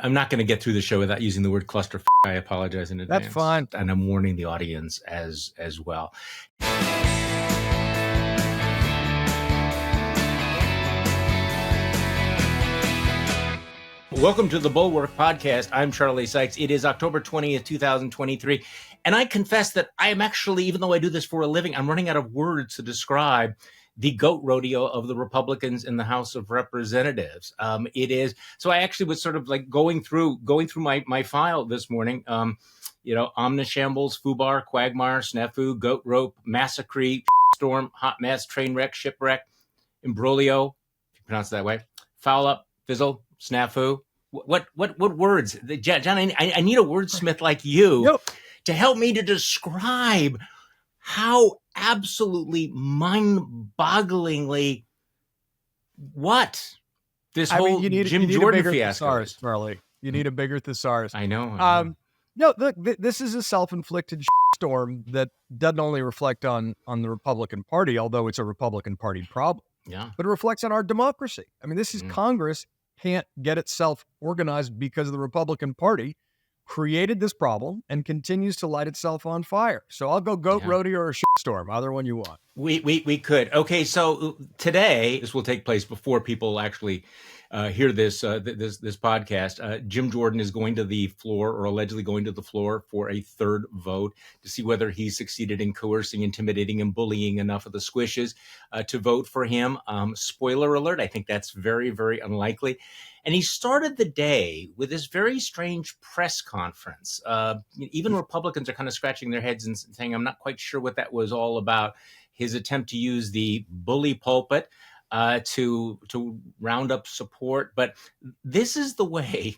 I'm not going to get through the show without using the word cluster. I apologize in advance. That's fine. And I'm warning the audience as well. Welcome to the Bulwark podcast. I'm Charlie Sykes. It is October 20th, 2023. And I confess that I am actually, even though I do this for a living, I'm running out of words to describe the goat rodeo of the Republicans in the House of Representatives. It is. So I actually was sort of like going through my file this morning. Omnishambles, Foobar, Quagmire, Snafu, Goat Rope, Massacre, Storm, Hot Mess, Train Wreck, Shipwreck, Imbroglio, if you pronounce it that way, Foul Up, Fizzle, Snafu. What words? John, I need a wordsmith like you to help me to describe how absolutely mind-bogglingly whole Jim Jordan fiasco is. Charlie. You need a bigger thesaurus. I know. No, look, this is a self-inflicted storm that doesn't only reflect on the Republican Party, although it's a Republican Party problem. Yeah. But it reflects on our democracy. I mean, this is Congress can't get itself organized because the Republican Party created this problem and continues to light itself on fire. So I'll go goat rodeo or storm, either one you want. We could. Okay, so today, this will take place before people actually hear this podcast. Jim Jordan is going to the floor, or allegedly going to the floor, for a third vote to see whether he succeeded in coercing, intimidating, and bullying enough of the squishes to vote for him. Spoiler alert, I think that's very, very unlikely. And he started the day with this very strange press conference. Even Republicans are kind of scratching their heads and saying, I'm not quite sure what that was all about. His attempt to use the bully pulpit to round up support. But this is the way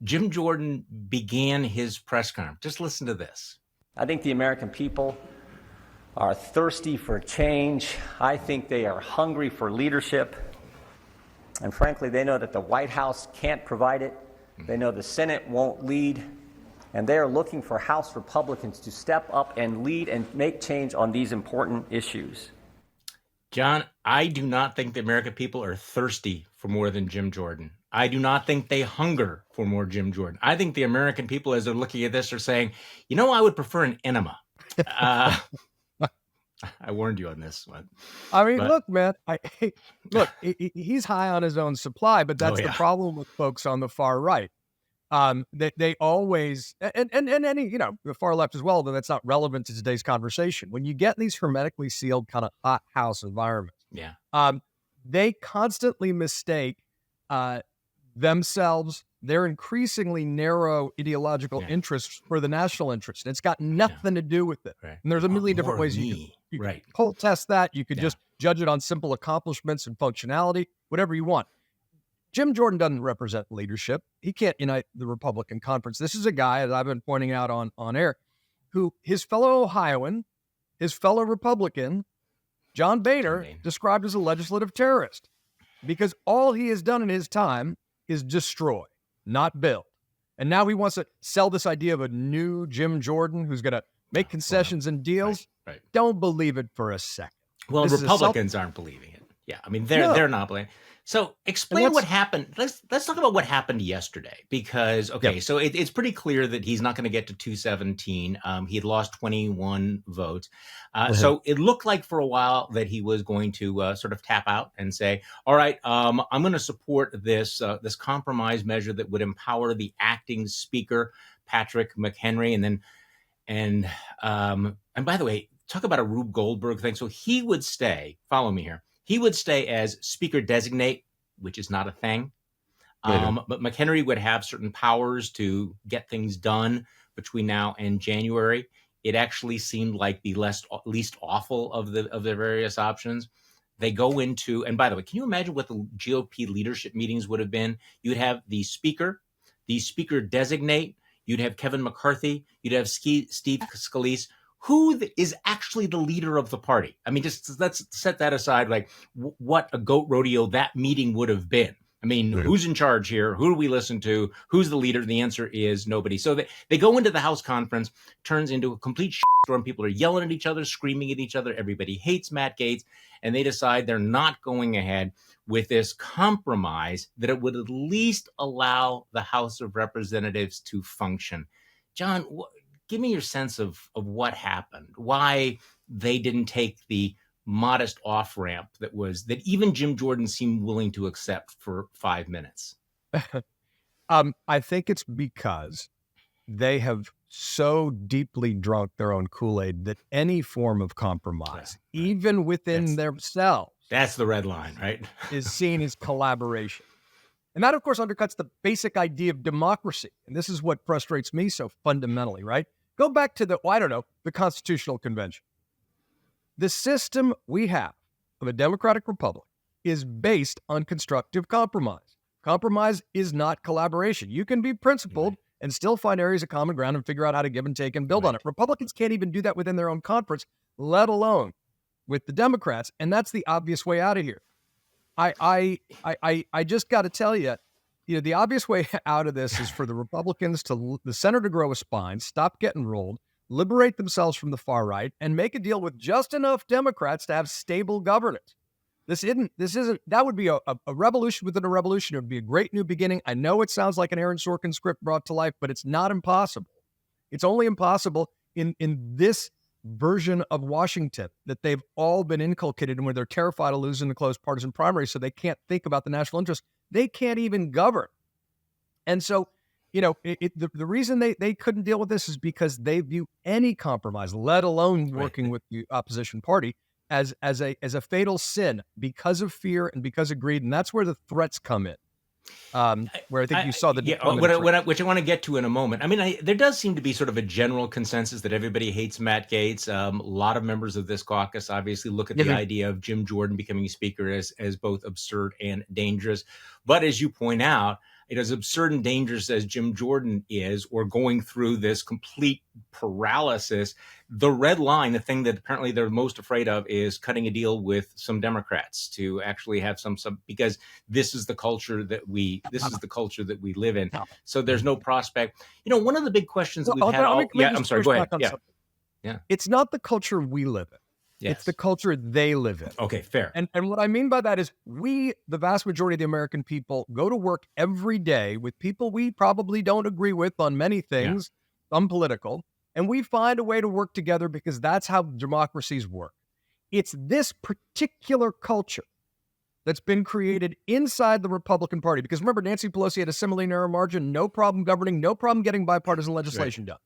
Jim Jordan began his press conference. Just listen to this. I think the American people are thirsty for change. I think they are hungry for leadership. And frankly, they know that the White House can't provide it. They know the Senate won't lead. And they are looking for House Republicans to step up and lead and make change on these important issues. John, I do not think the American people are thirsty for more than Jim Jordan. I do not think they hunger for more Jim Jordan. I think the American people, as they're looking at this, are saying, I would prefer an enema. I warned you on this one. I mean, look, man, he's high on his own supply, but that's the problem with folks on the far right. They always, and any, the far left as well, but that's not relevant to today's conversation. When you get these hermetically sealed kind of hot house environments, they constantly mistake themselves, their increasingly narrow ideological interests for the national interest. And it's got nothing to do with it. Right. And there's a million different ways you can cold test that. You could just judge it on simple accomplishments and functionality, whatever you want. Jim Jordan doesn't represent leadership. He can't unite the Republican conference. This is a guy, as I've been pointing out on air, who his fellow Ohioan, his fellow Republican, John Boehner, described as a legislative terrorist, because all he has done in his time is destroy, not build. And now he wants to sell this idea of a new Jim Jordan who's going to make concessions and deals. Right. Don't believe it for a second. Well, Republicans aren't believing it. Yeah, I mean, they're not believing. So explain what happened. Let's talk about what happened yesterday, because, so it's pretty clear that he's not going to get to 217. He had lost 21 votes. So it looked like for a while that he was going to sort of tap out and say, all right, I'm going to support this compromise measure that would empower the acting speaker, Patrick McHenry. And by the way, talk about a Rube Goldberg thing. So he would stay, follow me here. He would stay as speaker designate, which is not a thing. But McHenry would have certain powers to get things done between now and January. It actually seemed like the least awful of the various options. They go into, and by the way, can you imagine what the GOP leadership meetings would have been? You'd have the speaker designate, you'd have Kevin McCarthy, you'd have Steve Scalise. Who is actually the leader of the party? I mean, just let's set that aside, like what a goat rodeo that meeting would have been. I mean, who's in charge here? Who do we listen to? Who's the leader? The answer is nobody. So they go into the House conference, turns into a complete shitstorm. People are yelling at each other, screaming at each other. Everybody hates Matt Gaetz. And they decide they're not going ahead with this compromise that it would at least allow the House of Representatives to function. John, give me your sense of what happened, why they didn't take the modest off-ramp that even Jim Jordan seemed willing to accept for 5 minutes. I think it's because they have so deeply drunk their own Kool-Aid that any form of compromise, even within themselves, that's the red line, right? is seen as collaboration. And that, of course, undercuts the basic idea of democracy. And this is what frustrates me so fundamentally, right? Go back to the Constitutional Convention. The system we have of a democratic republic is based on constructive compromise. Compromise is not collaboration. You can be principled and still find areas of common ground and figure out how to give and take and build on it. Republicans can't even do that within their own conference, let alone with the Democrats. And that's the obvious way out of here. I just got to tell you, the obvious way out of this is for the Republicans the center to grow a spine, stop getting rolled, liberate themselves from the far right, and make a deal with just enough Democrats to have stable governance. That would be a revolution within a revolution. It would be a great new beginning. I know it sounds like an Aaron Sorkin script brought to life, but it's not impossible. It's only impossible in this version of Washington that they've all been inculcated in, where they're terrified of losing the close partisan primary, so they can't think about the national interest. They can't even govern. And so, the reason they couldn't deal with this is because they view any compromise, let alone working with the opposition party, as a fatal sin because of fear and because of greed. And that's where the threats come in. Where I think you saw the which I want to get to in a moment. I mean, there does seem to be sort of a general consensus that everybody hates Matt Gaetz. A lot of members of this caucus obviously look at the idea of Jim Jordan becoming speaker as both absurd and dangerous. But as you point out, as absurd and dangerous as Jim Jordan is, or going through this complete paralysis, the red line, the thing that apparently they're most afraid of, is cutting a deal with some Democrats to actually have some because this is the culture that we live in. So there's no prospect. One of the big questions that we've had. I'm sorry. Go ahead. Yeah. It's not the culture we live in. Yes. It's the culture they live in. Okay, fair. And what I mean by that is we, the vast majority of the American people, go to work every day with people we probably don't agree with on many things, some political, and we find a way to work together because that's how democracies work. It's this particular culture that's been created inside the Republican Party. Because remember, Nancy Pelosi had a similarly narrow margin, no problem governing, no problem getting bipartisan legislation done.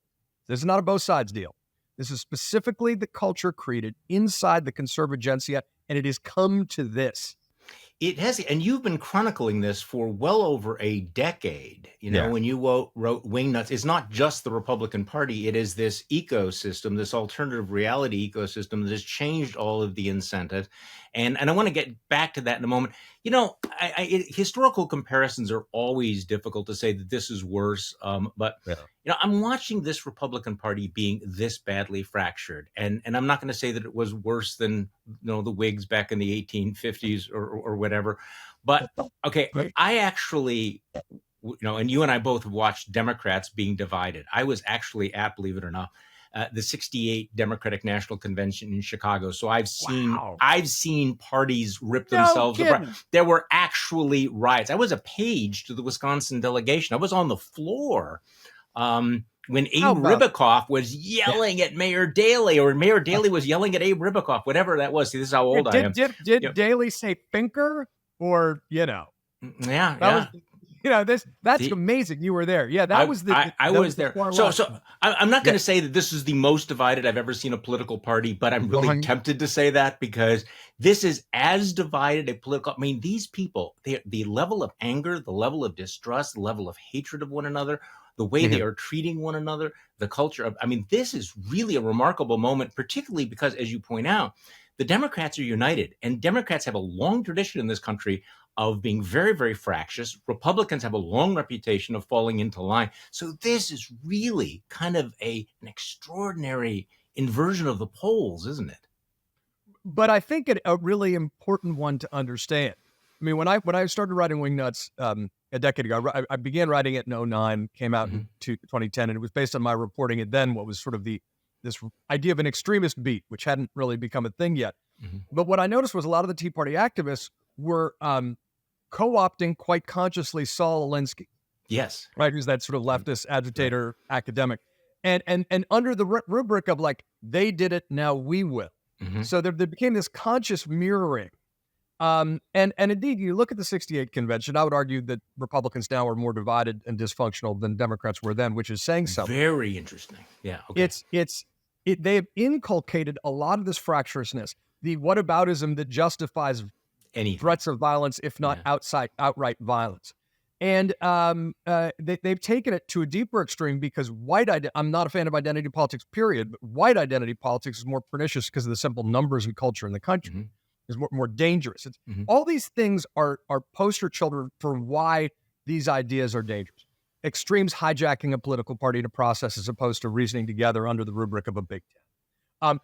This is not a both sides deal. This is specifically the culture created inside the conservagencia, and it has come to this. It has, and you've been chronicling this for well over a decade. When you wrote Wingnuts, it's not just the Republican Party. It is this ecosystem, this alternative reality ecosystem that has changed all of the incentives. And I want to get back to that in a moment. Historical comparisons are always difficult to say that this is worse. But I'm watching this Republican Party being this badly fractured. And I'm not going to say that it was worse than the Whigs back in the 1850s or whatever. But okay, I actually, and you and I both have watched Democrats being divided. I was actually at, believe it or not, the 68 Democratic National Convention in Chicago. So I've seen parties rip themselves apart. There were actually riots. I was a page to the Wisconsin delegation. I was on the floor when Abe Ribicoff was yelling at Mayor Daley, or Mayor Daley was yelling at Abe Ribicoff, whatever that was. See, this is how old I am. Did Daley say Finker, or That's amazing. You were there. Yeah, I was there. So I'm not going to say that this is the most divided I've ever seen a political party, but I'm really tempted to say that because this is as divided a political. I mean, these people, the level of anger, the level of distrust, the level of hatred of one another, the way they are treating one another, the culture of. I mean, this is really a remarkable moment, particularly because, as you point out, the Democrats are united, and Democrats have a long tradition in this country of being very, very fractious. Republicans have a long reputation of falling into line. So this is really kind of an extraordinary inversion of the polls, isn't it? But I think a really important one to understand I mean, when I started writing Wingnuts a decade ago, I began writing it in 2009, came out in 2010, and it was based on my reporting at then what was sort of this idea of an extremist beat, which hadn't really become a thing yet. But what I noticed was a lot of the Tea Party activists were co-opting quite consciously Saul Alinsky. Yes. Right, who's that sort of leftist agitator academic. And under the rubric of like, they did it, now we will. So there became this conscious mirroring. And indeed, you look at the 68 convention, I would argue that Republicans now are more divided and dysfunctional than Democrats were then, which is saying something. Very interesting. Yeah. Okay. They have inculcated a lot of this fractiousness, the whataboutism that justifies any threats of violence, if not outright violence. And they've taken it to a deeper extreme because I'm not a fan of identity politics, period, but white identity politics is more pernicious because of the simple numbers and culture in the country. It's more dangerous. All these things are poster children for why these ideas are dangerous. Extremes hijacking a political party to process as opposed to reasoning together under the rubric of a big tent.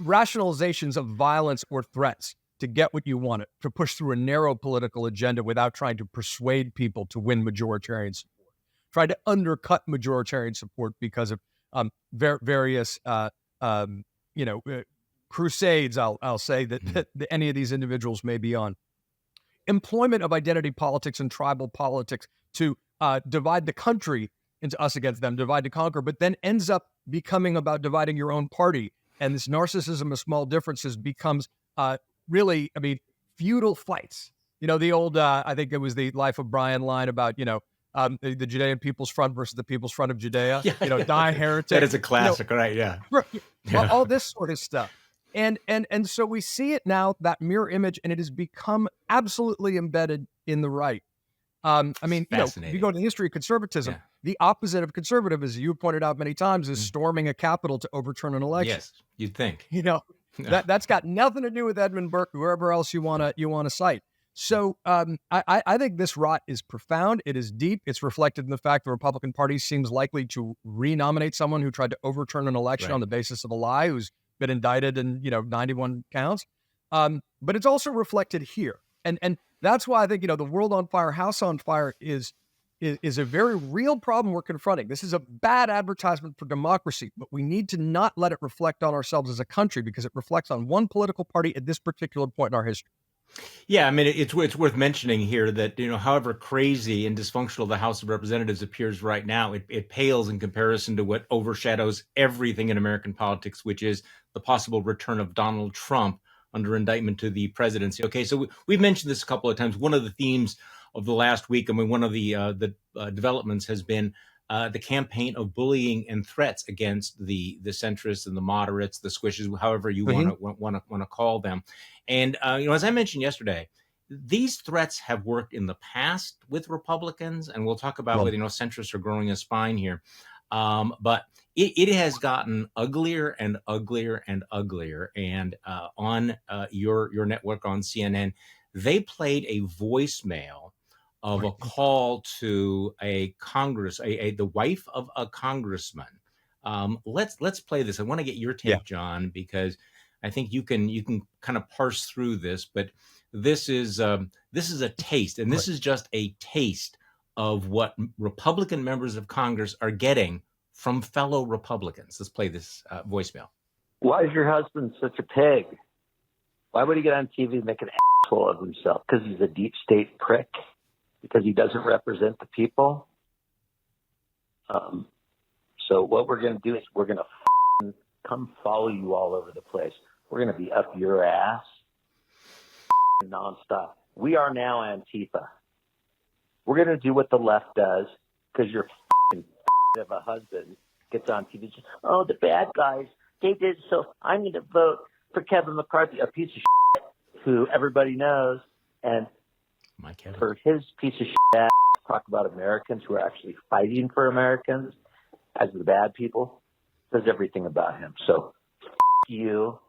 Rationalizations of violence or threats to get what you want, to push through a narrow political agenda without trying to persuade people to win majoritarian support. Try to undercut majoritarian support because of various, crusades, I'll say, that any of these individuals may be on. Employment of identity politics and tribal politics to divide the country into us against them, divide to conquer, but then ends up becoming about dividing your own party. And this narcissism of small differences becomes really, feudal fights. The old, I think it was the Life of Brian line about, the Judean People's Front versus the People's Front of Judea, die heretic. That is a classic, right? Yeah. All this sort of stuff. And so we see it now, that mirror image, and it has become absolutely embedded in the right. If you go to the history of conservatism, the opposite of conservative, as you pointed out many times, is storming a Capitol to overturn an election. Yes, you'd think. That's got nothing to do with Edmund Burke, whoever else you want to cite. So I think this rot is profound. It is deep. It's reflected in the fact the Republican Party seems likely to renominate someone who tried to overturn an election on the basis of a lie, who's been indicted in 91 counts. But it's also reflected here, and that's why I think the world on fire, house on fire is a very real problem we're confronting. This is a bad advertisement for democracy, but we need to not let it reflect on ourselves as a country because it reflects on one political party at this particular point in our history. Yeah, it's worth mentioning here that, however crazy and dysfunctional the House of Representatives appears right now, it pales in comparison to what overshadows everything in American politics, which is the possible return of Donald Trump under indictment to the presidency. Okay, so we've mentioned this a couple of times. One of the themes of the last week, one of the developments has been the campaign of bullying and threats against the centrists and the moderates, the squishes, however you want to call them. And as I mentioned yesterday, these threats have worked in the past with Republicans, and we'll talk about whether centrists are growing a spine here. But it has gotten uglier and uglier and uglier. And on your network on CNN, they played a voicemail of a call to a the wife of a congressman. Let's play this. I want to get your take, John, because I think you can kind of parse through this. But this is a taste, and this is just a taste of what Republican members of Congress are getting from fellow Republicans. Let's play this voicemail. Why is your husband such a pig? Why would he get on TV and make an asshole of himself? Because he's a deep state prick? Because he doesn't represent the people? So what we're going to do is we're going to come follow you all over the place. We're going to be up your ass nonstop. We are now Antifa. We're going to do what the left does because your of a husband gets on TV. Oh, the bad guys, they did so. I'm going to vote for Kevin McCarthy, a piece of shit who everybody knows. And for his piece of shit, talk about Americans who are actually fighting for Americans as the bad people, says everything about him. So you,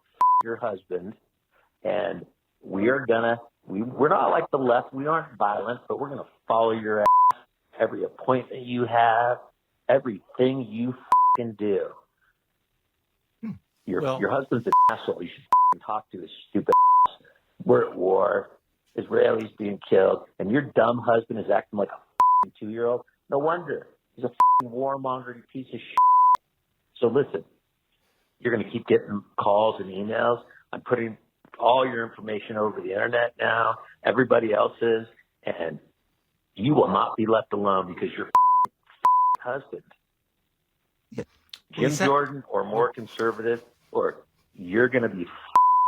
your husband, and we're not like the left. We aren't violent, but we're going to follow your ass. Every appointment you have, everything you fucking do. Your husband's an asshole. You should fucking talk to his stupid ass. We're at war. Israelis being killed, and your dumb husband is acting like a 2-year-old, no wonder. He's a warmongering piece of shit. So listen, you're going to keep getting calls and emails. I'm putting all your information over the internet now. Everybody else is, and you will not be left alone because your husband, Jim Jordan, or more conservative, or you're going to be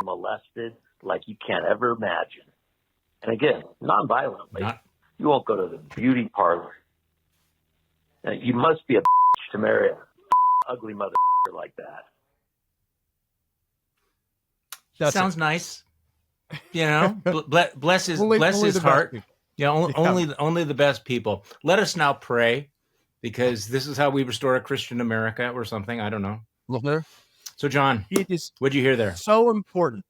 molested like you can't ever imagine. And again, non-violently. You won't go to the beauty parlor. Now, you must be a to marry a ugly mother like that. Sounds nice. You know, bless his heart. Only the best people. Let us now pray, because this is how we restore a Christian America or something. I don't know. So, John, what'd you hear there? So important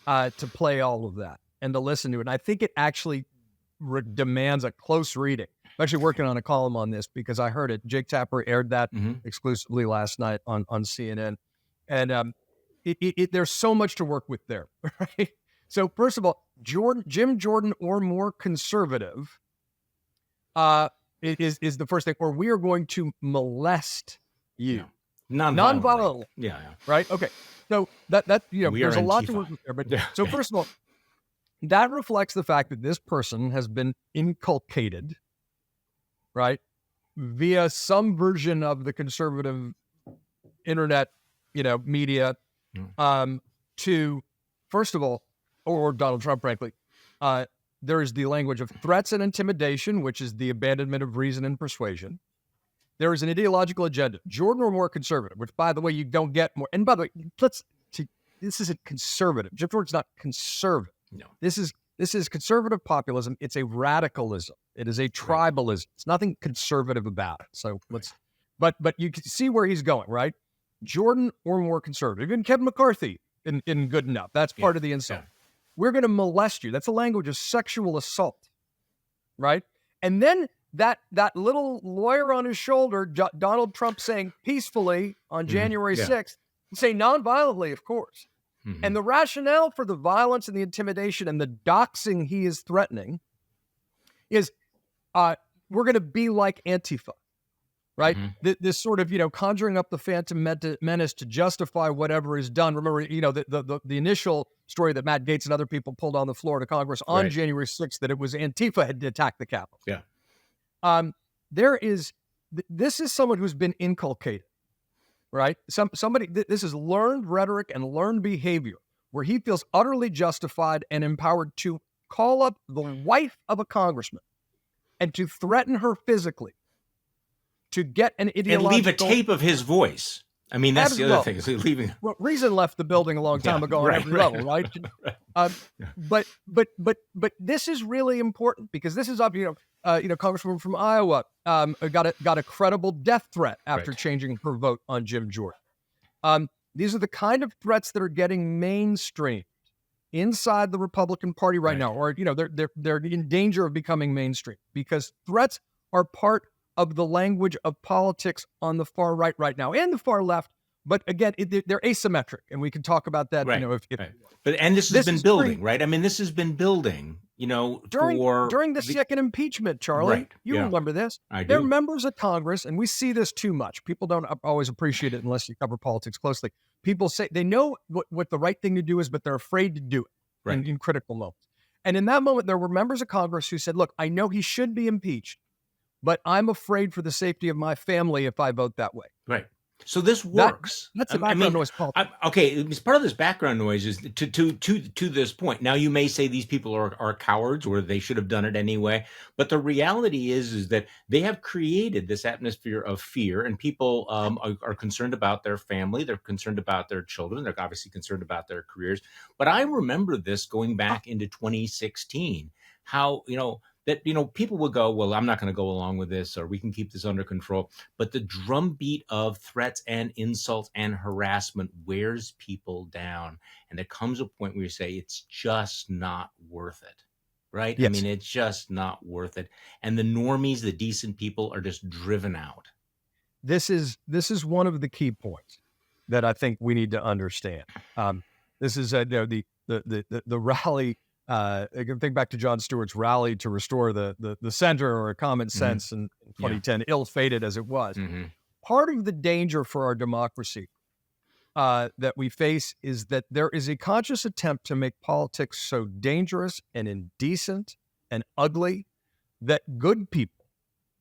to play all of that and to listen to it. And I think it actually demands a close reading. I'm actually working on a column on this because I heard it. Jake Tapper aired that exclusively last night on CNN. And there's so much to work with there, right? So first of all, Jim Jordan or more conservative is the first thing, or we are going to molest you. Yeah. Non-violently. Yeah. Right? Okay. So that there's a lot to work with there. But so first of all, that reflects the fact that this person has been inculcated, right, via some version of the conservative internet, media, to, first of all, or Donald Trump, frankly, there is the language of threats and intimidation, which is the abandonment of reason and persuasion. There is an ideological agenda, Jordan or more conservative, which, by the way, you don't get more. And by the way, this isn't conservative. Jim Jordan's not conservative. No. This is conservative populism. It's a radicalism. It is a tribalism. Right. It's nothing conservative about it. So but you can see where he's going, right? Jordan or more conservative. Even Kevin McCarthy in good enough. That's part of the insult. Yeah. We're going to molest you. That's a language of sexual assault, right? And then that little lawyer on his shoulder, Donald Trump, saying peacefully on January 6th, say non-violently, of course. Mm-hmm. And the rationale for the violence and the intimidation and the doxing he is threatening is we're going to be like Antifa, right? Mm-hmm. This sort of, conjuring up the Phantom Menace to justify whatever is done. Remember, the initial story that Matt Gaetz and other people pulled on the floor to Congress on January 6th, that it was Antifa had attacked the Capitol. Yeah. This is someone who's been inculcated, right? This is learned rhetoric and learned behavior where he feels utterly justified and empowered to call up the wife of a congressman and to threaten her physically, to get an ideological... And leave a tape of his voice. I mean, that's the other thing. Is leaving. Well, Reason left the building a long time ago on every level, right? But this is really important because this is Congresswoman from Iowa got a credible death threat after changing her vote on Jim Jordan. These are the kind of threats that are getting mainstreamed inside the Republican Party right now, or they're in danger of becoming mainstream because threats are part of the language of politics on the far right now and the far left. But again, they're asymmetric, and we can talk about that. Right. But this has been building, right? I mean, this has been building. During the second impeachment, Charlie. Right. You remember this? I do. They're members of Congress, and we see this too much. People don't always appreciate it unless you cover politics closely. People say they know what the right thing to do is, but they're afraid to do it in critical moments. And in that moment, there were members of Congress who said, "Look, I know he should be impeached, but I'm afraid for the safety of my family if I vote that way." Right. So this works. That's the background noise politics. It's part of this background noise is to this point. Now you may say these people are cowards or they should have done it anyway, but the reality is that they have created this atmosphere of fear, and people are concerned about their family. They're concerned about their children. They're obviously concerned about their careers. But I remember this going back into 2016, how, that, people would go, well, I'm not going to go along with this, or we can keep this under control. But the drumbeat of threats and insults and harassment wears people down. And there comes a point where you say, it's just not worth it, right? Yes. I mean, it's just not worth it. And the normies, the decent people, are just driven out. This is one of the key points that I think we need to understand. This is the rally You can think back to Jon Stewart's rally to restore the center or common sense in 2010, ill-fated as it was. Part of the danger for our democracy that we face is that there is a conscious attempt to make politics so dangerous and indecent and ugly that good people,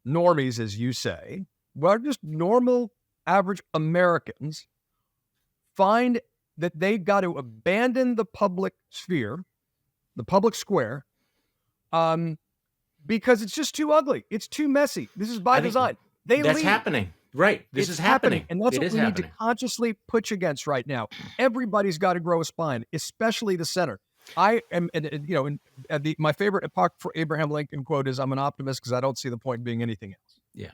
normies, as you say, well, just normal, average Americans, find that they've got to abandon the public sphere, the public square, because it's just too ugly. It's too messy. This is by design. That's happening. Right. This is happening. And that's what we need to consciously push against right now. Everybody's got to grow a spine, especially the center. I am, my favorite for Abraham Lincoln quote is, "I'm an optimist because I don't see the point in being anything else." Yeah.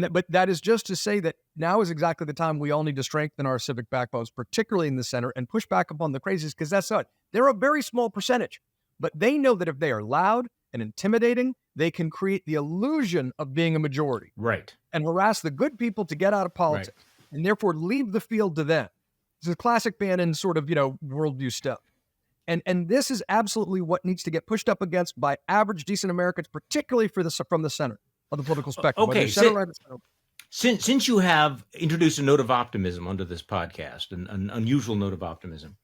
But that is just to say that now is exactly the time we all need to strengthen our civic backbones, particularly in the center, and push back upon the crazies, because that's not. They're a very small percentage, but they know that if they are loud and intimidating, they can create the illusion of being a majority. Right. And harass the good people to get out of politics, and therefore leave the field to them. This is classic Bannon sort of, worldview stuff. And this is absolutely what needs to get pushed up against by average, decent Americans, particularly from the center of the political spectrum. Okay, since you have introduced a note of optimism onto this podcast, an unusual note of optimism,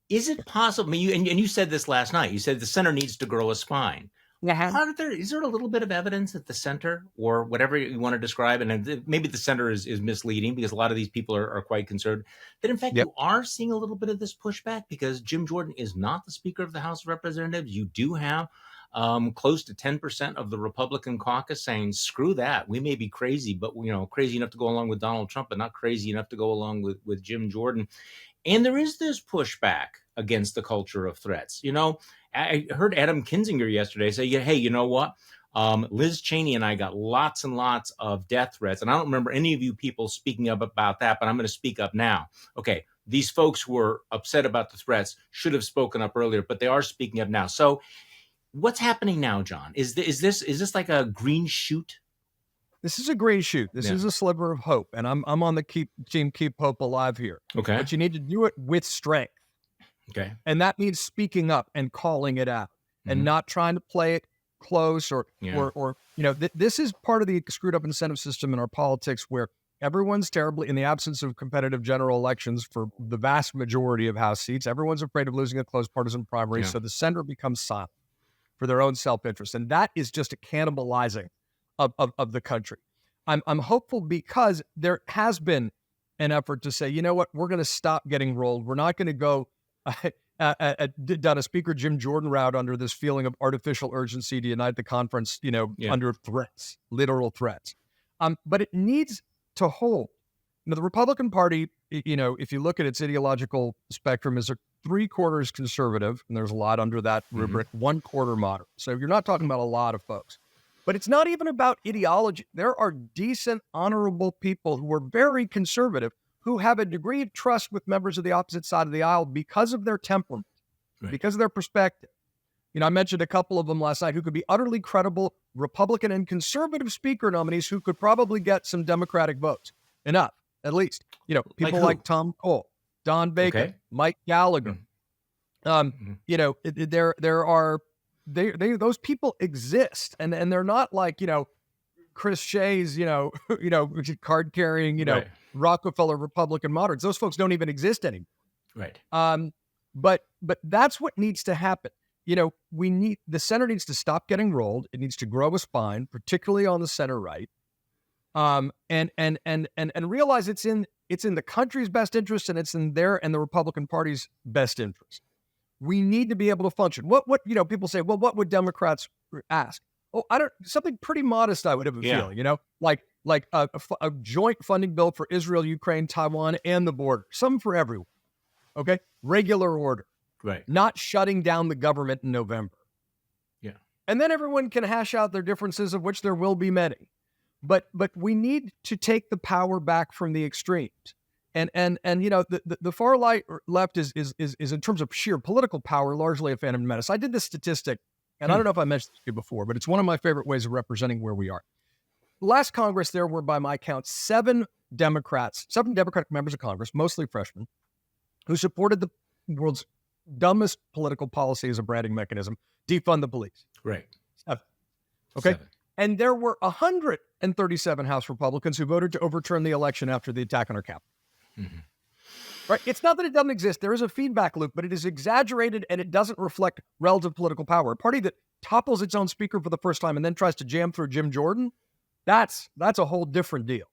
is it possible, and you said this last night, you said the center needs to grow a spine. Is there a little bit of evidence at the center, or whatever you want to describe, and maybe the center is misleading because a lot of these people are quite conservative, that in fact you are seeing a little bit of this pushback because Jim Jordan is not the Speaker of the House of Representatives? You do have close to 10% of the Republican caucus saying, screw that. We may be crazy, but crazy enough to go along with Donald Trump, but not crazy enough to go along with Jim Jordan. And there is this pushback against the culture of threats. I heard Adam Kinzinger yesterday say, hey, you know what? Liz Cheney and I got lots and lots of death threats. And I don't remember any of you people speaking up about that, but I'm going to speak up now. Okay, these folks who were upset about the threats should have spoken up earlier, but they are speaking up now. So what's happening now, John? Is this like a green shoot? This is a green shoot. This is a sliver of hope. And I'm on the team Keep Hope Alive here. Okay. But you need to do it with strength. Okay. And that means speaking up and calling it out and not trying to play it close or this is part of the screwed up incentive system in our politics where everyone's terribly, in the absence of competitive general elections for the vast majority of House seats, everyone's afraid of losing a close partisan primary. So the center becomes silent for their own self-interest. And that is just a cannibalizing of the country. I'm hopeful because there has been an effort to say, you know what, we're going to stop getting rolled. We're not going to go down a Speaker Jim Jordan route under this feeling of artificial urgency to unite the conference, under threats, literal threats. But it needs to hold. The Republican Party, if you look at its ideological spectrum, is a 3/4 conservative, and there's a lot under that rubric, 1/4 moderate. So you're not talking about a lot of folks. But it's not even about ideology. There are decent, honorable people who are very conservative who have a degree of trust with members of the opposite side of the aisle because of their temperament, because of their perspective. I mentioned a couple of them last night who could be utterly credible Republican and conservative speaker nominees who could probably get some Democratic votes. Enough, at least. People like Tom Cole, Don Bacon, Mike Gallagher. There are those people exist, and they're not like Chris Shays, card carrying, Rockefeller Republican moderates. Those folks don't even exist anymore. Right. But that's what needs to happen. The center needs to stop getting rolled. It needs to grow a spine, particularly on the center right. And realize it's in the country's best interest, and it's in their and the Republican Party's best interest. We need to be able to function. What people say, well, what would Democrats ask? Oh, something pretty modest, I would have a feeling, like a joint funding bill for Israel, Ukraine, Taiwan, and the border. Something for everyone. Okay? Regular order. Right. Not shutting down the government in November. Yeah. And then everyone can hash out their differences, of which there will be many. But we need to take the power back from the extremes. And the far left is in terms of sheer political power largely a phantom menace. I did this statistic, and I don't know if I mentioned this to you before, but it's one of my favorite ways of representing where we are. Last Congress, there were, by my count, 7 Democratic members of Congress, mostly freshmen, who supported the world's dumbest political policy as a branding mechanism, defund the police. Right. 7. Okay. 7. And there were 137 House Republicans who voted to overturn the election after the attack on our Capitol. Mm-hmm. Right? It's not that it doesn't exist. There is a feedback loop, but it is exaggerated and it doesn't reflect relative political power. A party that topples its own speaker for the first time and then tries to jam through Jim Jordan, that's a whole different deal.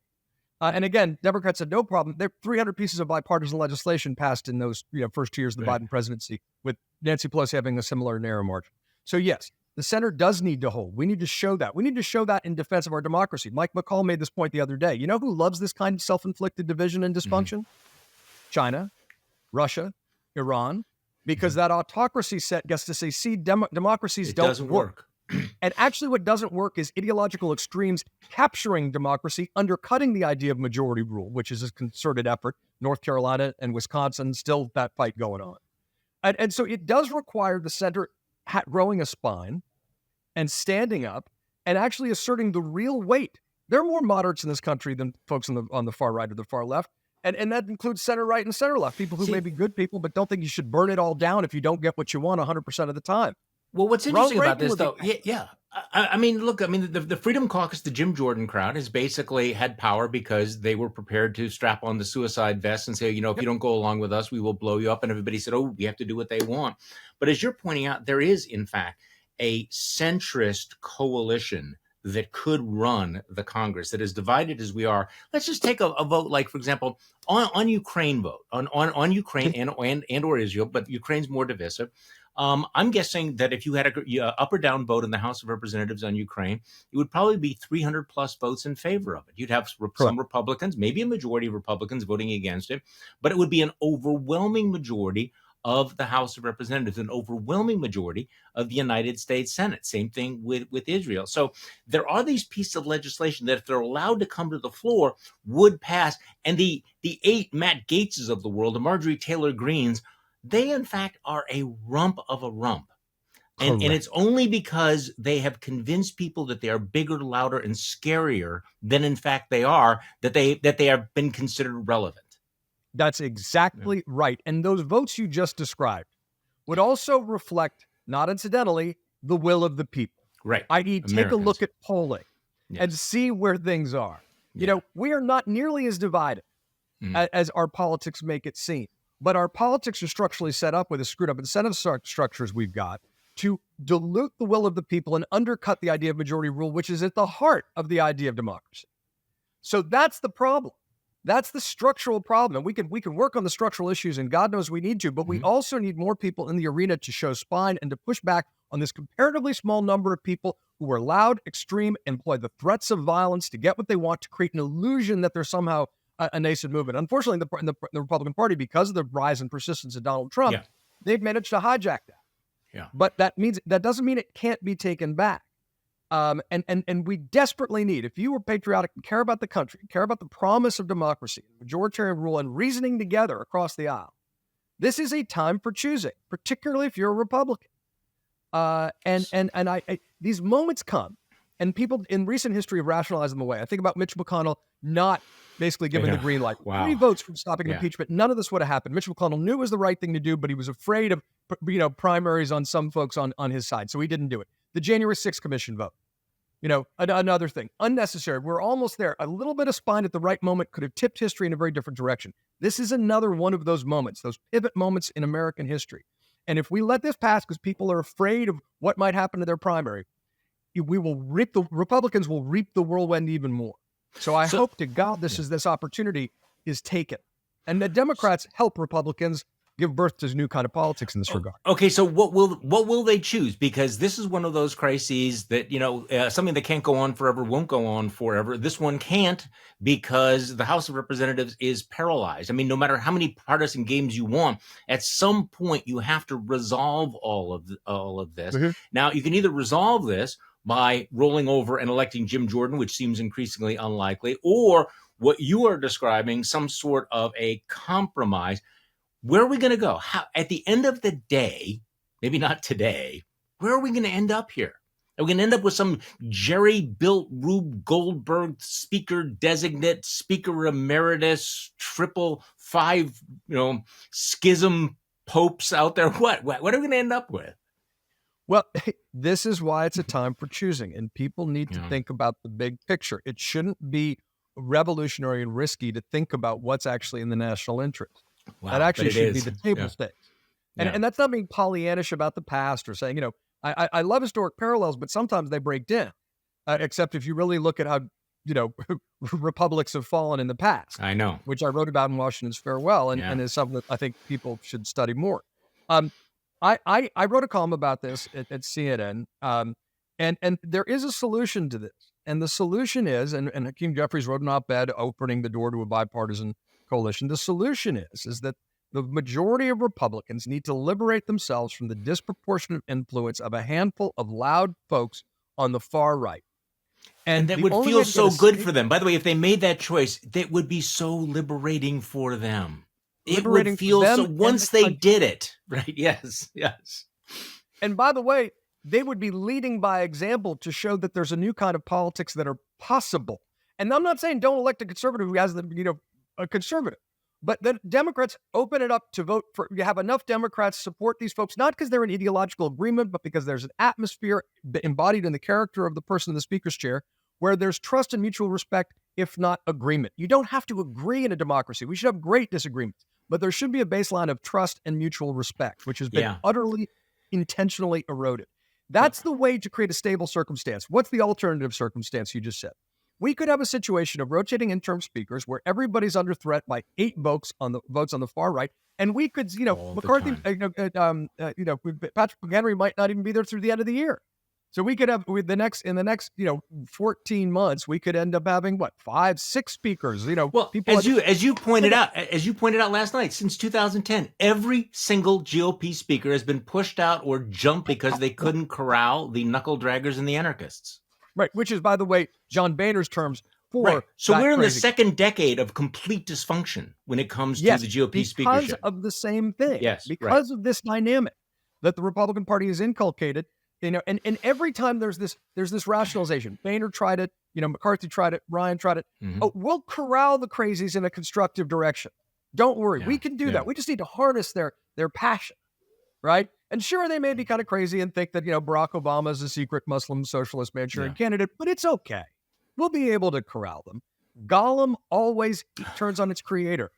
And again, Democrats had no problem. There 300 pieces of bipartisan legislation passed in those first 2 years of the Biden presidency, with Nancy Pelosi having a similar narrow margin. So yes, the center does need to hold. We need to show that. We need to show that in defense of our democracy. Mike McCall made this point the other day. You know who loves this kind of self-inflicted division and dysfunction? Mm-hmm. China, Russia, Iran, because that autocracy set gets to say, see, democracies don't work. And actually what doesn't work is ideological extremes capturing democracy, undercutting the idea of majority rule, which is a concerted effort. North Carolina and Wisconsin, still that fight going on. And so it does require the center growing a spine and standing up and actually asserting the real weight. There are more moderates in this country than folks on the far right or the far left. And that includes center right and center left, people who may be good people, but don't think you should burn it all down if you don't get what you want 100% of the time. Well, what's interesting about this, though, I mean, look, I mean, the Freedom Caucus, the Jim Jordan crowd, has basically had power because they were prepared to strap on the suicide vest and say, if you don't go along with us, we will blow you up. And everybody said, oh, we have to do what they want. But as you're pointing out, there is, in fact, a centrist coalition that could run the Congress, that is divided as we are. Let's just take a vote, like, for example, on Ukraine vote, on Ukraine and or Israel, but Ukraine's more divisive. I'm guessing that if you had a up or down vote in the House of Representatives on Ukraine, it would probably be 300 plus votes in favor of it. You'd have some Republicans, maybe a majority of Republicans voting against it, but it would be an overwhelming majority of the House of Representatives, an overwhelming majority of the United States Senate. Same thing with Israel. So there are these pieces of legislation that, if they're allowed to come to the floor, would pass. And the 8 Matt Gaetzes of the world, the Marjorie Taylor Greens, they, in fact, are a rump of a rump. And it's only because they have convinced people that they are bigger, louder, and scarier than, in fact, they are, that they have been considered relevant. That's exactly right. And those votes you just described would also reflect, not incidentally, the will of the people. Right. I.e., take a look at polling and see where things are. Yeah. We are not nearly as divided as our politics make it seem. But our politics are structurally set up with the screwed up incentive structures we've got to dilute the will of the people and undercut the idea of majority rule, which is at the heart of the idea of democracy. So that's the problem. That's the structural problem. And we can work on the structural issues, and God knows we need to, but we also need more people in the arena to show spine and to push back on this comparatively small number of people who are loud, extreme, employ the threats of violence to get what they want, to create an illusion that they're somehow a nascent movement. Unfortunately, the Republican Party, because of the rise and persistence of Donald Trump, they've managed to hijack that. Yeah. But that doesn't mean it can't be taken back. And we desperately need, if you are patriotic and care about the country, care about the promise of democracy, majoritarian rule, and reasoning together across the aisle, this is a time for choosing, particularly if you're a Republican. These moments come, and people in recent history have rationalized them away. I think about Mitch McConnell not basically giving the green light. 3 votes from stopping impeachment. None of this would have happened. Mitch McConnell knew it was the right thing to do, but he was afraid of primaries on some folks on his side, so he didn't do it. The January 6th commission vote, another thing, unnecessary. We're almost there. A little bit of spine at the right moment could have tipped history in a very different direction. This is another one of those moments, those pivot moments in American history. And if we let this pass because people are afraid of what might happen to their primary, Republicans will reap the whirlwind even more. So I hope to God this opportunity is taken, and the Democrats help Republicans give birth to a new kind of politics in this regard. Okay, so what will they choose? Because this is one of those crises that something that can't go on forever won't go on forever. This one can't, because the House of Representatives is paralyzed. I mean, no matter how many partisan games you want, at some point you have to resolve all of this. Mm-hmm. Now, you can either resolve this by rolling over and electing Jim Jordan, which seems increasingly unlikely, or what you are describing, some sort of a compromise. Where are we going to go? At the end of the day, maybe not today, where are we going to end up here? Are we going to end up with some jerry-built Rube Goldberg speaker designate, speaker emeritus, 555, schism popes out there. What are we going to end up with? Well, this is why it's a time for choosing, and people need to think about the big picture. It shouldn't be revolutionary and risky to think about what's actually in the national interest. Wow, that actually should be the table stakes. And that's not being Pollyannish about the past or saying, I love historic parallels, but sometimes they break down, except if you really look at how, republics have fallen in the past. I know. Which I wrote about in Washington's Farewell and is something that I think people should study more. I wrote a column about this at CNN, and there is a solution to this. And the solution is, and Hakeem Jeffries wrote an op-ed opening the door to a bipartisan coalition. The solution is that the majority of Republicans need to liberate themselves from the disproportionate influence of a handful of loud folks on the far right. And that would feel so good for them. By the way, if they made that choice, that would be so liberating for them. It would feel so once they did it, right? Yes. And by the way, they would be leading by example to show that there's a new kind of politics that are possible. And I'm not saying don't elect a conservative who has a conservative, but the Democrats open it up to vote for. You have enough Democrats support these folks, not because they're in ideological agreement, but because there's an atmosphere embodied in the character of the person in the speaker's chair where there's trust and mutual respect, if not agreement. You don't have to agree in a democracy. We should have great disagreements, but there should be a baseline of trust and mutual respect, which has been utterly, intentionally eroded. That's the way to create a stable circumstance. What's the alternative circumstance you just said? We could have a situation of rotating interim speakers where everybody's under threat by 8 votes on the far right, and we could, McCarthy, Patrick McHenry might not even be there through the end of the year. So we could have in the next 14 months, we could end up having 5, 6 speakers. People as you pointed out last night, since 2010, every single GOP speaker has been pushed out or jumped because they couldn't corral the knuckle draggers and the anarchists. Right, which is, by the way, John Boehner's terms for. Right. So we're in the second decade of complete dysfunction when it comes to the GOP speakership. Because of the same thing. Yes, because of this dynamic that the Republican Party has inculcated. And every time there's this rationalization. Boehner tried it, McCarthy tried it, Ryan tried it. Mm-hmm. Oh, we'll corral the crazies in a constructive direction. Don't worry, we can do that. We just need to harness their passion, right? And sure, they may be kind of crazy and think that Barack Obama is a secret Muslim socialist Manchurian candidate, but it's okay. We'll be able to corral them. Gollum always turns on its creator.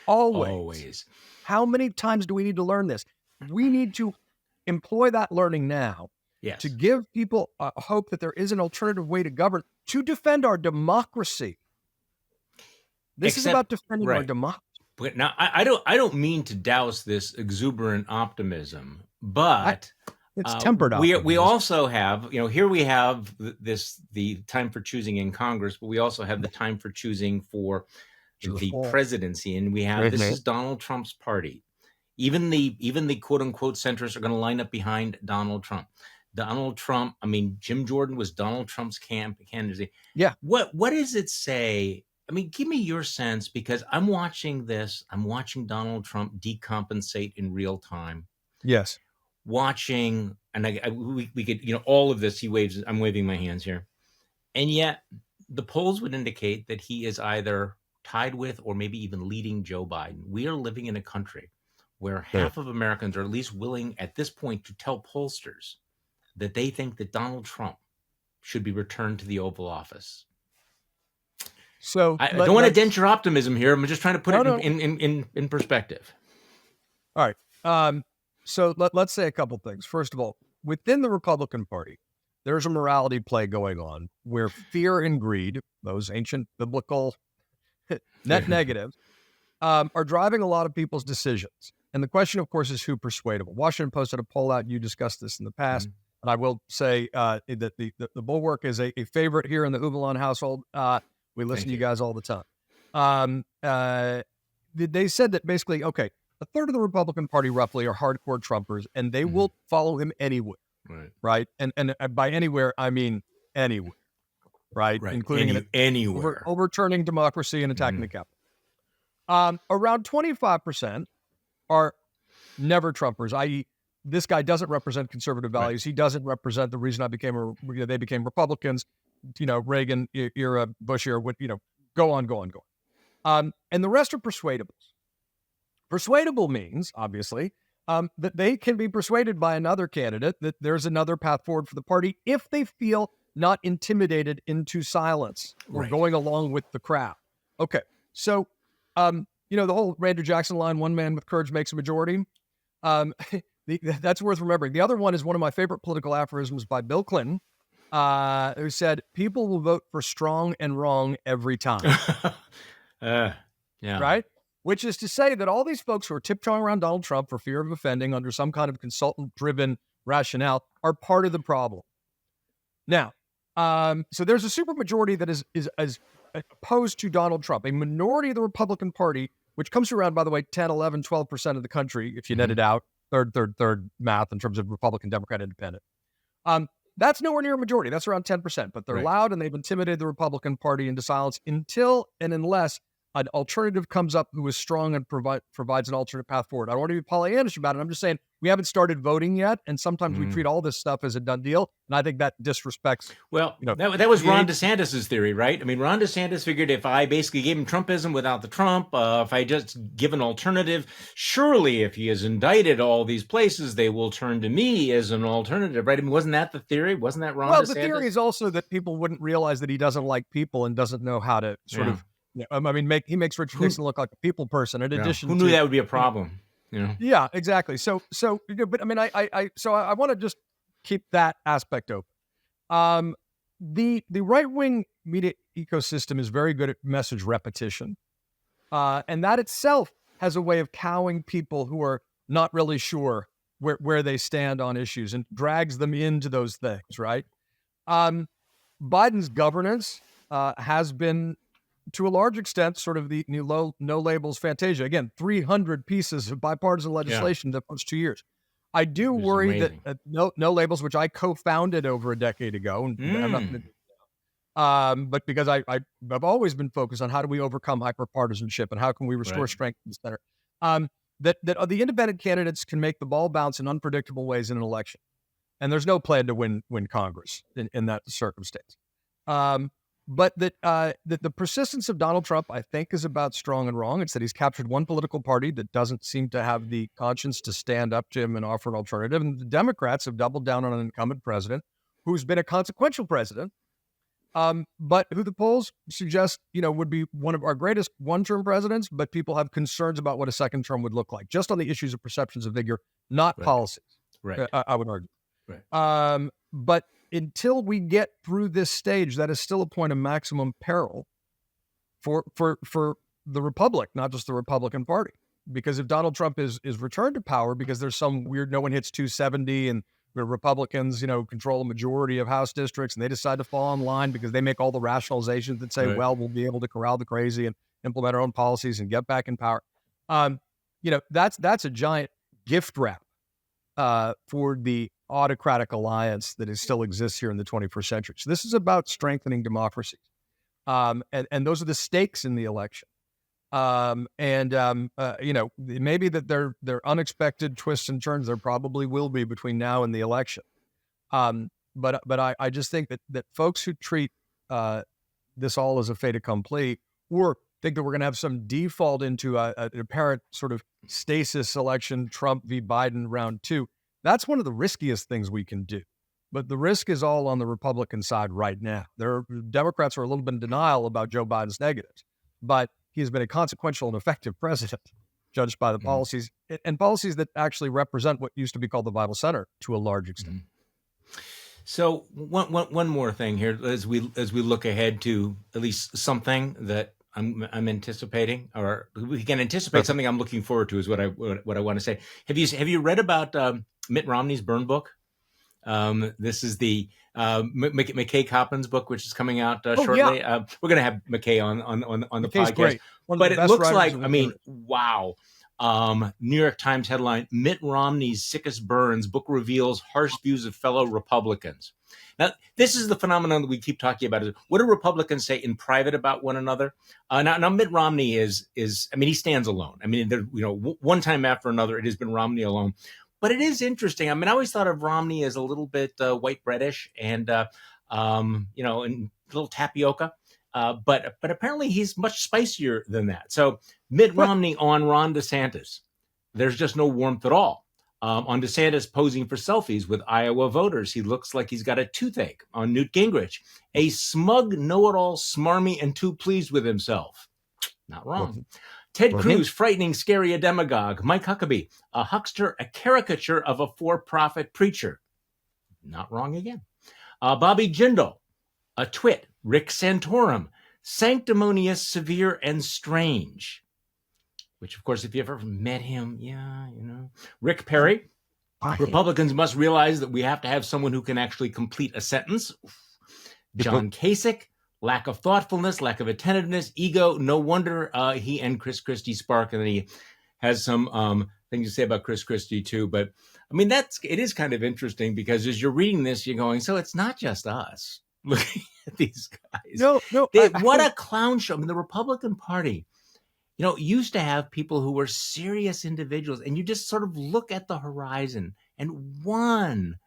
Always. How many times do we need to learn this? We need to employ that learning now. Yes. To give people hope that there is an alternative way to govern, to defend our democracy. This is about defending our democracy. But now, I don't mean to douse this exuberant optimism, but it's tempered optimism. We also have, here we have the time for choosing in Congress, but we also have the time for choosing for the presidency, and we have this is Donald Trump's party. Even the quote unquote centrists are going to line up behind Donald Trump. Donald Trump, Jim Jordan was Donald Trump's candidacy. Yeah. What does it say? Give me your sense, because I'm watching this. I'm watching Donald Trump decompensate in real time. Yes. Watching, and we could, all of this, he waves, I'm waving my hands here. And yet the polls would indicate that he is either tied with or maybe even leading Joe Biden. We are living in a country where half of Americans are at least willing at this point to tell pollsters that they think that Donald Trump should be returned to the Oval Office. So I don't want to dent your optimism here. I'm just trying to put it in perspective. All right. So let's say a couple things. First of all, within the Republican Party, there's a morality play going on where fear and greed, those ancient biblical net negatives, are driving a lot of people's decisions. And the question, of course, is who persuadable. Washington Post had a poll out. You discussed this in the past. Mm-hmm. And I will say that the Bulwark is a favorite here in the Avlon household. We listen to you guys all the time. They said that basically, okay, a third of the Republican Party roughly are hardcore Trumpers, and they will follow him anywhere. Right. And by anywhere, I mean anywhere. Right. Including anywhere. Overturning democracy and attacking the Capitol. Around 25% are never Trumpers, i.e., this guy doesn't represent conservative values. He doesn't represent the reason they became Republicans, Reagan era, Bush era, go on. And the rest are persuadables. Persuadable means, obviously, that they can be persuaded by another candidate that there's another path forward for the party if they feel not intimidated into silence or going along with the crowd. Okay, so, the whole Andrew Jackson line, one man with courage makes a majority, that's worth remembering. The other one is one of my favorite political aphorisms by Bill Clinton, who said, people will vote for strong and wrong every time. Right? Which is to say that all these folks who are tiptoeing around Donald Trump for fear of offending under some kind of consultant-driven rationale are part of the problem. Now, so there's a supermajority that is opposed to Donald Trump. A minority of the Republican Party, which comes to around, by the way, 10, 11, 12% of the country, if you net it out, third math in terms of Republican, Democrat, Independent. That's nowhere near a majority. That's around 10%, but they're loud and they've intimidated the Republican Party into silence until and unless an alternative comes up who is strong and provides an alternate path forward. I don't want to be Pollyannish about it. I'm just saying we haven't started voting yet, and sometimes we treat all this stuff as a done deal, and I think that disrespects. Well, that was Ron DeSantis' theory, right? I mean, Ron DeSantis figured if I basically gave him Trumpism without the Trump, if I just give an alternative, surely if he is indicted all these places, they will turn to me as an alternative, right? I mean, wasn't that the theory? Wasn't that Ron DeSantis? Well, the theory is also that people wouldn't realize that he doesn't like people and doesn't know how to sort of. I mean, he makes Richard Nixon look like a people person. In addition, who knew that would be a problem? Yeah, exactly. So, but I mean, I want to just keep that aspect open. The right wing media ecosystem is very good at message repetition, and that itself has a way of cowing people who are not really sure where they stand on issues and drags them into those things. Right? Biden's governance has been, to a large extent, sort of the no labels fantasia. Again, 300 pieces of bipartisan legislation the first 2 years. I do worry that no labels, which I co-founded over a decade ago, and but because I've always been focused on how do we overcome hyperpartisanship and how can we restore strength in the center. That the independent candidates can make the ball bounce in unpredictable ways in an election, and there's no plan to win Congress in that circumstance. But that the persistence of Donald Trump, I think, is about strong and wrong. It's that he's captured one political party that doesn't seem to have the conscience to stand up to him and offer an alternative. And the Democrats have doubled down on an incumbent president who's been a consequential president, but who the polls suggest, would be one of our greatest one-term presidents, but people have concerns about what a second term would look like, just on the issues of perceptions of vigor, not policies. Right. I would argue. Right. But until we get through this stage, that is still a point of maximum peril for the Republic, not just the Republican Party. Because if Donald Trump is returned to power because there's some weird no one hits 270 and the Republicans, control a majority of House districts and they decide to fall in line because they make all the rationalizations that say, well, we'll be able to corral the crazy and implement our own policies and get back in power. That's a giant gift wrap for the autocratic alliance that still exists here in the 21st century. So this is about strengthening democracies. And those are the stakes in the election. Maybe that they're unexpected twists and turns. There probably will be between now and the election. But I just think that folks who treat this all as a fait accompli or think that we're going to have some default into an apparent sort of stasis election, Trump v. Biden round 2, that's one of the riskiest things we can do. But the risk is all on the Republican side right now. Democrats are a little bit in denial about Joe Biden's negatives, but he has been a consequential and effective president, judged by the policies and policies that actually represent what used to be called the vital center to a large extent. So one more thing here as we look ahead to at least something that I'm anticipating, or we can anticipate something I'm looking forward to is what I want to say. Have you read about Mitt Romney's burn book? This is the McKay Coppin's book, which is coming out shortly. Yeah. We're going to have McKay on the podcast. Great. But it looks like, wow. New York Times headline, Mitt Romney's sickest burns, book reveals harsh views of fellow Republicans. Now, this is the phenomenon that we keep talking about. Is what do Republicans say in private about one another? Now Mitt Romney is he stands alone. I mean, one time after another, it has been Romney alone. But it is interesting. I mean, I always thought of Romney as a little bit white breadish and, and a little tapioca. But apparently he's much spicier than that. So Mitt Romney on Ron DeSantis, there's just no warmth at all. On DeSantis posing for selfies with Iowa voters. He looks like he's got a toothache. On Newt Gingrich, a smug, know-it-all, smarmy, and too pleased with himself. Not wrong. Ted Cruz, frightening, scary, a demagogue. Mike Huckabee, a huckster, a caricature of a for-profit preacher. Not wrong again. Bobby Jindal, a twit. Rick Santorum, sanctimonious, severe, and strange. Which, of course, if you ever met him, Rick Perry, Republicans must realize that we have to have someone who can actually complete a sentence. John Kasich, lack of thoughtfulness, lack of attentiveness, ego. No wonder he and Chris Christie spark. And then he has some things to say about Chris Christie, too. But, I mean, it is kind of interesting because as you're reading this, you're going, so it's not just us looking at these guys. What a clown show. I mean, the Republican Party, used to have people who were serious individuals, and you just sort of look at the horizon and one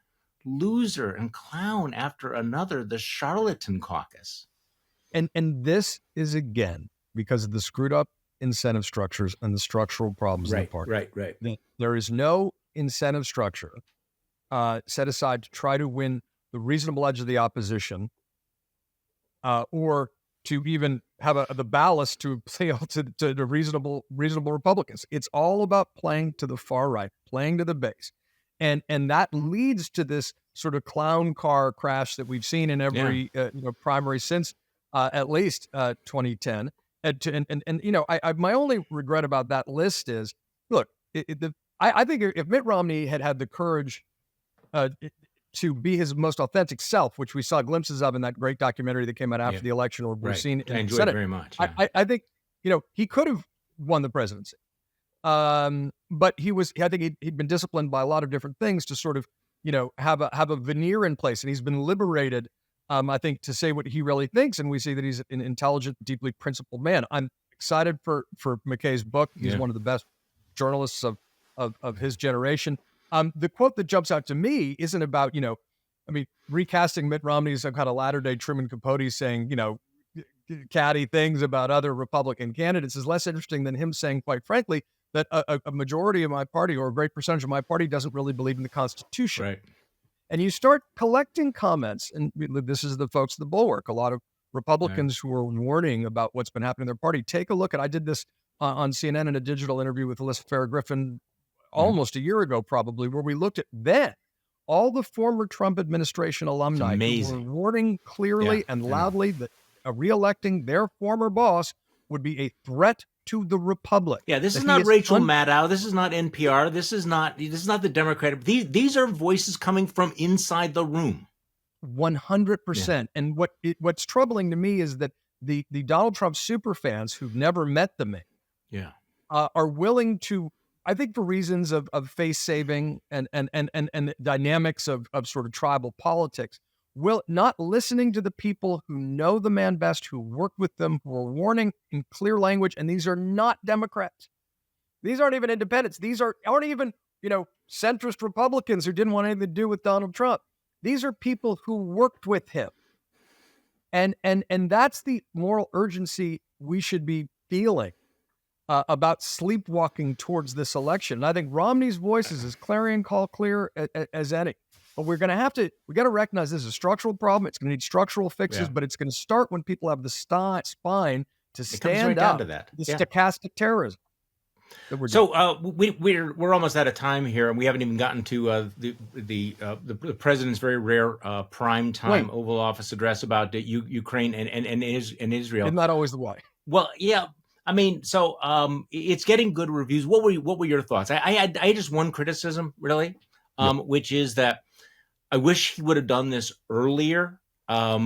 loser and clown after another, the charlatan caucus. And this is, again, because of the screwed up incentive structures and the structural problems in the party. Right. There is no incentive structure set aside to try to win the reasonable edge of the opposition or to even have the ballast to play to the reasonable Republicans. It's all about playing to the far right, playing to the base. And that leads to this sort of clown car crash that we've seen in every primary since at least 2010. I my only regret about that list is, look, I think if Mitt Romney had the courage to be his most authentic self, which we saw glimpses of in that great documentary that came out after the election, or we've seen in I the enjoyed Senate. it very much. I think, he could have won the presidency. But I think he'd been disciplined by a lot of different things to sort of, have a veneer in place. And he's been liberated, I think, to say what he really thinks. And we see that he's an intelligent, deeply principled man. I'm excited for McKay's book. He's one of the best journalists of his generation. The quote that jumps out to me isn't about, recasting Mitt Romney as some kind of latter-day Truman Capote saying, catty things about other Republican candidates is less interesting than him saying, quite frankly, that a majority of my party, or a great percentage of my party, doesn't really believe in the Constitution. Right. And you start collecting comments, and this is the folks at the Bulwark, a lot of Republicans who are warning about what's been happening in their party. Take a look at, I did this on CNN in a digital interview with Alyssa Farah-Griffin almost a year ago, probably, where we looked at then all the former Trump administration alumni who were warning clearly and loudly that re-electing their former boss would be a threat to the Republic. Yeah, this is not Rachel Maddow. This is not NPR. This is not the Democratic. These are voices coming from inside the room. 100%. Yeah. And what's troubling to me is that the Donald Trump superfans who've never met the man are willing to, I think for reasons of face saving and dynamics of sort of tribal politics, not listening to the people who know the man best, who work with them, who are warning in clear language. And these are not Democrats. These aren't even independents. These aren't even, centrist Republicans who didn't want anything to do with Donald Trump. These are people who worked with him. And that's the moral urgency we should be feeling about sleepwalking towards this election. And I think Romney's voice is as clarion call clear as any. But we got to recognize this is a structural problem. It's going to need structural fixes, but it's going to start when people have the spine to stand up to that. The stochastic terrorism. So we're almost out of time here, and we haven't even gotten to the president's very rare prime time Oval Office address about Ukraine and Israel. Isn't that always the way? Well, yeah. I mean, so it's getting good reviews. What were your thoughts? I had just one criticism, really, which is that I wish he would have done this earlier.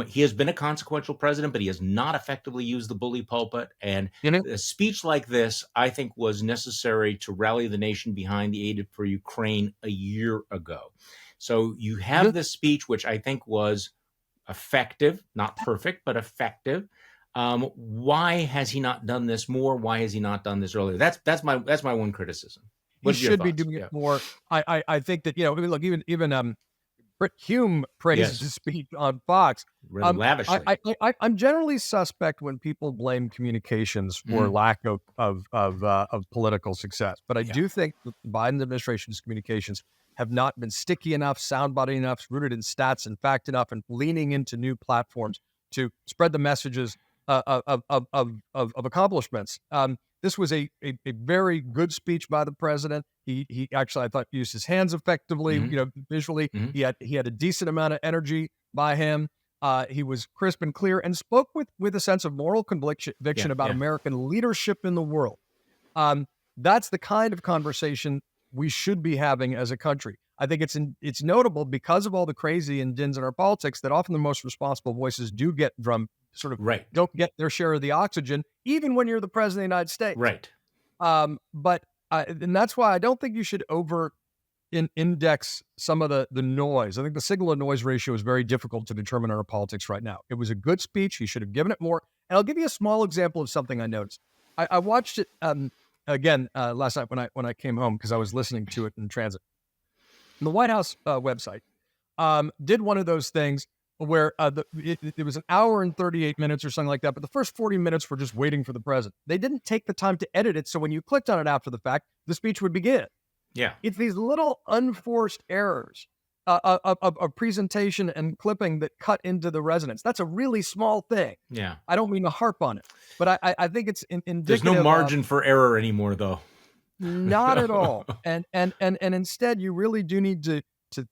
He has been a consequential president, but he has not effectively used the bully pulpit. And a speech like this, I think, was necessary to rally the nation behind the aid for Ukraine a year ago. So you have this speech, which I think was effective, not perfect, but effective. Why has he not done this more? Why has he not done this earlier? That's my one criticism. He should be doing it more. I think that, look, even Hume praised his speech on Fox. Lavishly. I'm generally suspect when people blame communications for lack of political success, but I do think that the Biden administration's communications have not been sticky enough, soundbite enough, rooted in stats and fact enough, and leaning into new platforms to spread the messages of accomplishments. This was a very good speech by the president. He actually, I thought, used his hands effectively, visually. He had a decent amount of energy by him. He was crisp and clear and spoke with a sense of moral conviction about American leadership in the world. That's the kind of conversation we should be having as a country. I think it's notable because of all the crazy and dins in our politics that often the most responsible voices do get don't get their share of the oxygen, even when you're the president of the United States. Right. And that's why I don't think you should index some of the noise. I think the signal to noise ratio is very difficult to determine in our politics right now. It was a good speech. He should have given it more. And I'll give you a small example of something I noticed. I watched it again last night when I came home because I was listening to it in transit. And the White House website did one of those things where it was an hour and 38 minutes or something like that, but the first 40 minutes were just waiting for the president. They didn't take the time to edit it, so when you clicked on it after the fact, the speech would begin. Yeah. It's these little unforced errors of presentation and clipping that cut into the resonance. That's a really small thing. Yeah. I don't mean to harp on it, but I think it's indicative. There's no margin for error anymore, though. Not at all. And instead, you really do need to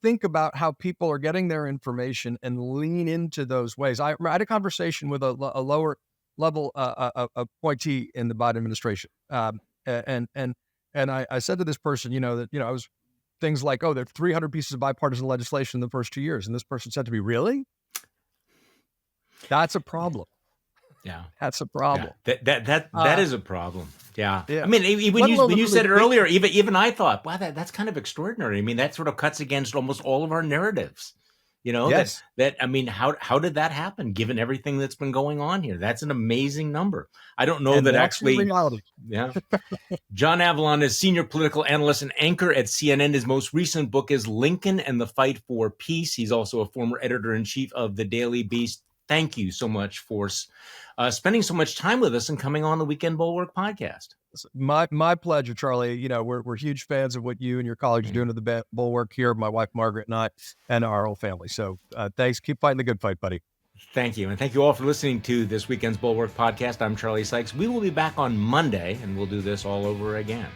think about how people are getting their information and lean into those ways. I had a conversation with a lower level appointee in the Biden administration, and I said to this person, I was things like, there are 300 pieces of bipartisan legislation in the first 2 years, and this person said to me, "Really? That's a problem." Yeah, that's a problem. Yeah. That is a problem. Yeah. Yeah. I mean, when you said it earlier, even I thought, wow, that's kind of extraordinary. I mean, that sort of cuts against almost all of our narratives. Yes. I mean, how did that happen? Given everything that's been going on here, that's an amazing number. I don't know that actually. Yeah. John Avlon is senior political analyst and anchor at CNN. His most recent book is Lincoln and the Fight for Peace. He's also a former editor-in-chief of the Daily Beast. Thank you so much for spending so much time with us and coming on the Weekend Bulwark podcast. My pleasure, Charlie. We're huge fans of what you and your colleagues are doing to the Bulwark here, my wife, Margaret, and I, and our whole family. So thanks. Keep fighting the good fight, buddy. Thank you. And thank you all for listening to this weekend's Bulwark podcast. I'm Charlie Sykes. We will be back on Monday, and we'll do this all over again.